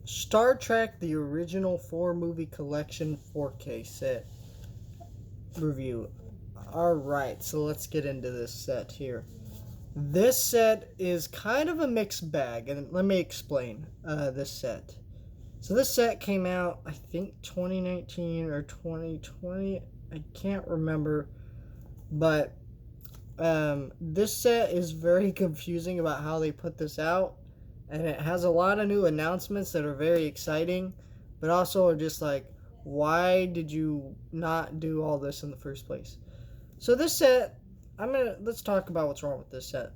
Star Trek, the original 4 movie collection 4K set review. Alright, so let's get into this set here. This set is kind of a mixed bag, and let me explain this set. So this set came out, I think, 2019 or 2020. I can't remember. But this set is very confusing about how they put this out. And it has a lot of new announcements that are very exciting, but also are just like, why did you not do all this in the first place? So this set, let's talk about what's wrong with this set.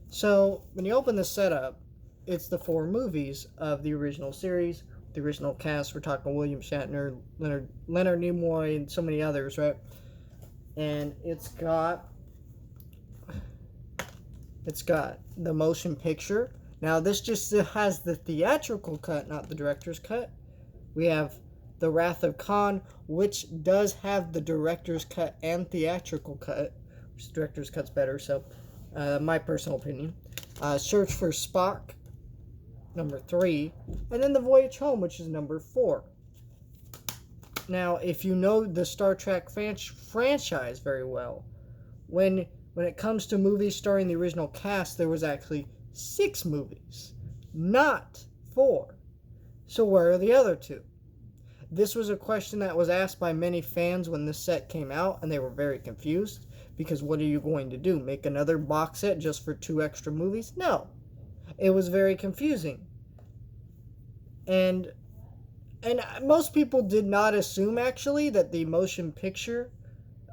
So when you open this set up, it's the 4 movies of the original series, the original cast. We're talking William Shatner, Leonard Nimoy, and so many others, right? And it's got the motion picture. Now, this just has the theatrical cut, not the director's cut. We have The Wrath of Khan, which does have the director's cut and theatrical cut, which the director's cut's better, so my personal opinion. Search for Spock, number 3, and then The Voyage Home, which is number 4. Now, if you know the Star Trek franchise very well, when it comes to movies starring the original cast, there was actually 6 movies, not 4. So where are the other 2? This was a question that was asked by many fans when this set came out, and they were very confused, because what are you going to do? Make another box set just for 2 extra movies? No. It was very confusing. And most people did not assume, actually, that the motion picture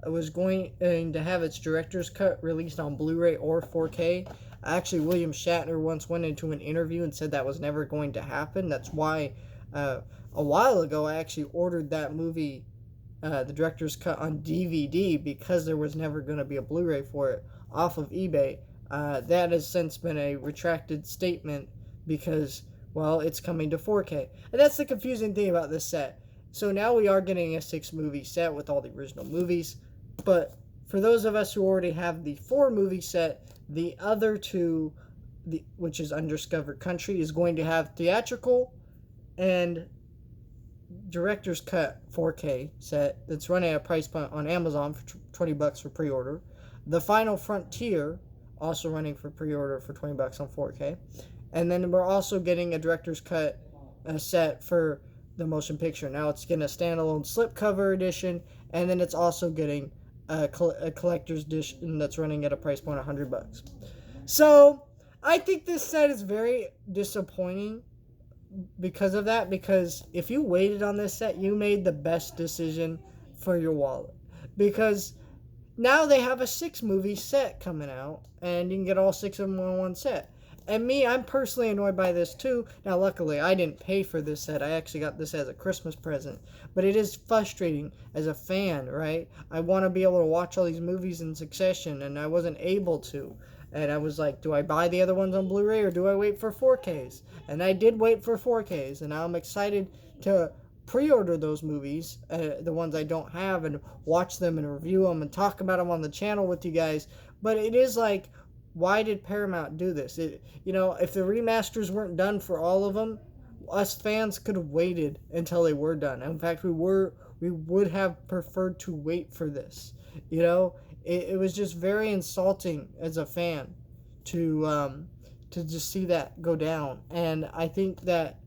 was going to have its director's cut released on Blu-ray or 4K. Actually, William Shatner once went into an interview and said that was never going to happen. That's why a while ago I actually ordered that movie, the director's cut, on DVD, because there was never going to be a Blu-ray for it, off of eBay. That has since been a retracted statement because, well, it's coming to 4K. And that's the confusing thing about this set. So now we are getting a 6-movie set with all the original movies. But for those of us who already have the 4-movie set, the other 2, which is Undiscovered Country, is going to have theatrical and director's cut 4K set that's running at a price point on Amazon for $20 for pre-order. The Final Frontier, also running for pre-order for $20 on 4K. And then we're also getting a director's cut set for the motion picture. Now it's getting a standalone slipcover edition, and then it's also getting a collector's edition that's running at a price point of $100. So I think this set is very disappointing because of that, because if you waited on this set, you made the best decision for your wallet, because now they have a 6-movie set coming out, and you can get all 6 of them on one set. And me, I'm personally annoyed by this too. Now, luckily, I didn't pay for this set. I actually got this as a Christmas present. But it is frustrating as a fan, right? I want to be able to watch all these movies in succession, and I wasn't able to. And I was like, do I buy the other ones on Blu-ray, or do I wait for 4Ks? And I did wait for 4Ks, and now I'm excited to pre-order those movies, the ones I don't have, and watch them and review them and talk about them on the channel with you guys. But it is like, why did Paramount do this? If the remasters weren't done for all of them, us fans could have waited until they were done. In fact, we would have preferred to wait for this. It was just very insulting as a fan to just see that go down. And I think that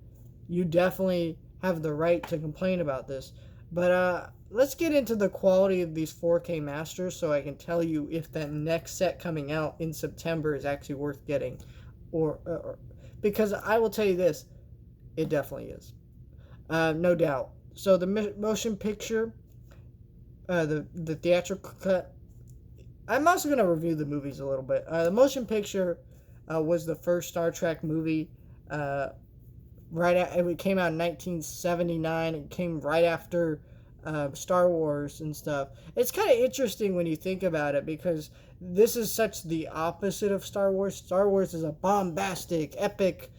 you definitely have the right to complain about this. But let's get into the quality of these 4K masters so I can tell you if that next set coming out in September is actually worth getting. Because I will tell you this, it definitely is. No doubt. So the motion picture, the theatrical cut, I'm also going to review the movies a little bit. The motion picture was the first Star Trek movie. It came out in 1979. It came right after Star Wars and stuff. It's kind of interesting when you think about it, because this is such the opposite of Star Wars. Star Wars is a bombastic, epic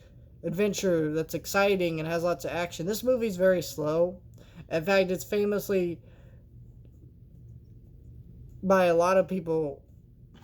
adventure that's exciting and has lots of action. This movie's very slow. In fact, it's famously, by a lot of people,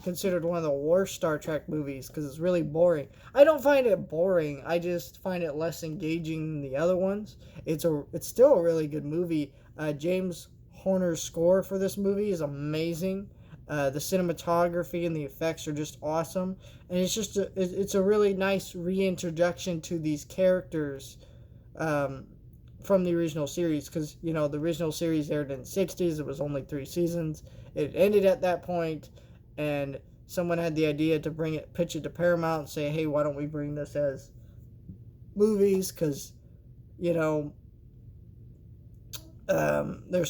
considered one of the worst Star Trek movies because it's really boring. I don't find it boring. I just find it less engaging than the other ones. It's still a really good movie. James Horner's score for this movie is amazing. The cinematography and the effects are just awesome, and it's a really nice reintroduction to these characters from the original series, because the original series aired in the 60s. It was only 3 seasons. It ended at that point, and someone had the idea to pitch it to Paramount and say, hey, why don't we bring this as movies, because there's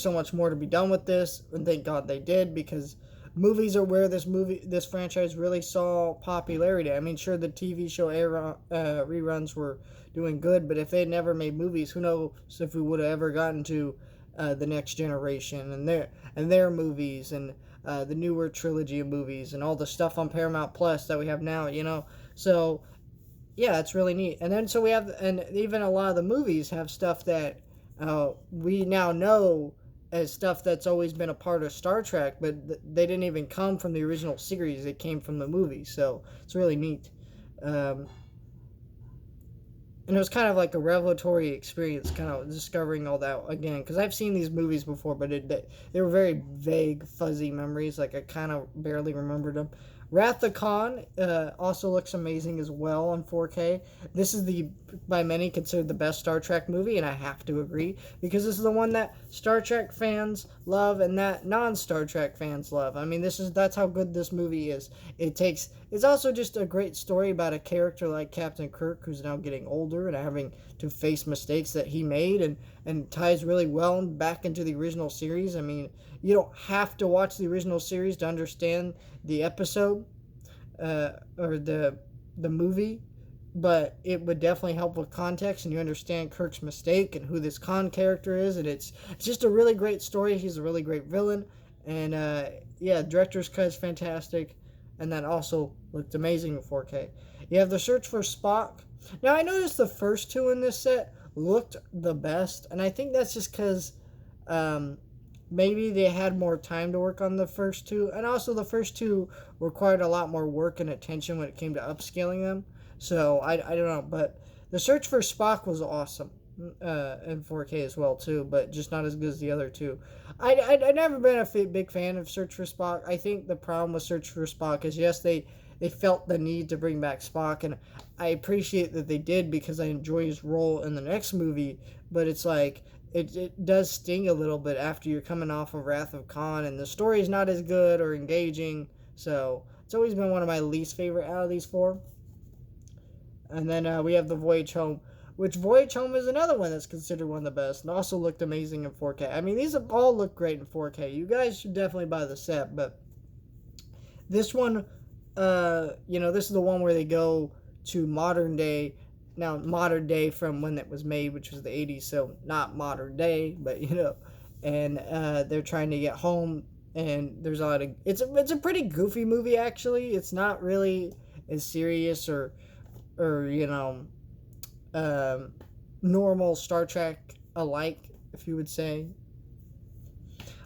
so much more to be done with this. And thank God they did, because movies are where this franchise really saw popularity. I mean, sure, the TV show reruns were doing good, but if they had never made movies, who knows if we would have ever gotten to the Next Generation and their movies, and the newer trilogy of movies, and all the stuff on Paramount Plus that we have now. So yeah, it's really neat. And then so we have, and even a lot of the movies have stuff that we now know as stuff that's always been a part of Star Trek, but they didn't even come from the original series. It came from the movies, so it's really neat. And it was kind of like a revelatory experience, kind of discovering all that again, because I've seen these movies before, but they were very vague, fuzzy memories. Like, I kind of barely remembered them. Wrath of Khan also looks amazing as well on 4K. This is by many considered the best Star Trek movie, and I have to agree, because this is the one that Star Trek fans love and that non-Star Trek fans love. I mean, that's how good this movie is. It's also just a great story about a character like Captain Kirk, who's now getting older and having to face mistakes that he made, and ties really well back into the original series. I mean, you don't have to watch the original series to understand the episode or the movie, but it would definitely help with context, and you understand Kirk's mistake and who this Khan character is, and it's just a really great story. He's a really great villain, and director's cut is fantastic, and that also looked amazing in 4K. You have The Search for Spock. Now, I noticed the first two in this set looked the best, and I think that's just because maybe they had more time to work on the first two, and also the first two required a lot more work and attention when it came to upscaling them. So I don't know, but The Search for Spock was awesome in 4K as well too, but just not as good as the other two. I've never been a big fan of Search for Spock. I think the problem with Search for Spock is, yes, they felt the need to bring back Spock, and I appreciate that they did, because I enjoy his role in the next movie, but it's like, it does sting a little bit after you're coming off of Wrath of Khan, and the story's not as good or engaging, so it's always been one of my least favorite out of these 4. And then we have The Voyage Home, which Voyage Home is another one that's considered one of the best, and also looked amazing in 4K. I mean, these have all looked great in 4K. You guys should definitely buy the set, but this one, this is the one where they go to modern day. Now, modern day from when it was made, which was the 80s, so not modern day, but and they're trying to get home, and there's a lot of, it's a pretty goofy movie, actually. It's not really as serious or normal Star Trek alike, if you would say.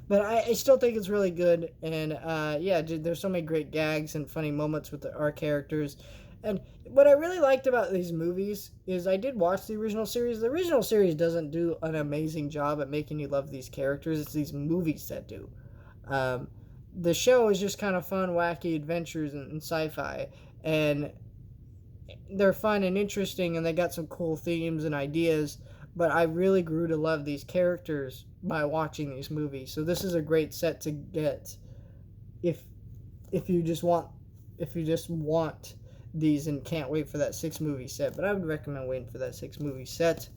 But I still think it's really good, and there's so many great gags and funny moments with our characters. And what I really liked about these movies is I did watch the original series. The original series doesn't do an amazing job at making you love these characters. It's these movies that do. The show is just kind of fun, wacky adventures and sci-fi. And they're fun and interesting, and they got some cool themes and ideas. But I really grew to love these characters by watching these movies. So this is a great set to get if you just want these and can't wait for that 6-movie set. But I would recommend waiting for that 6-movie set.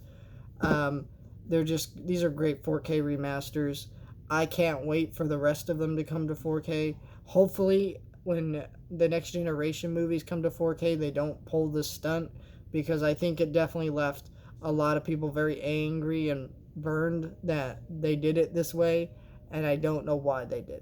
These are great 4K remasters. I can't wait for the rest of them to come to 4K. Hopefully, when the Next Generation movies come to 4K, they don't pull this stunt, because I think it definitely left a lot of people very angry and burned that they did it this way, and I don't know why they did.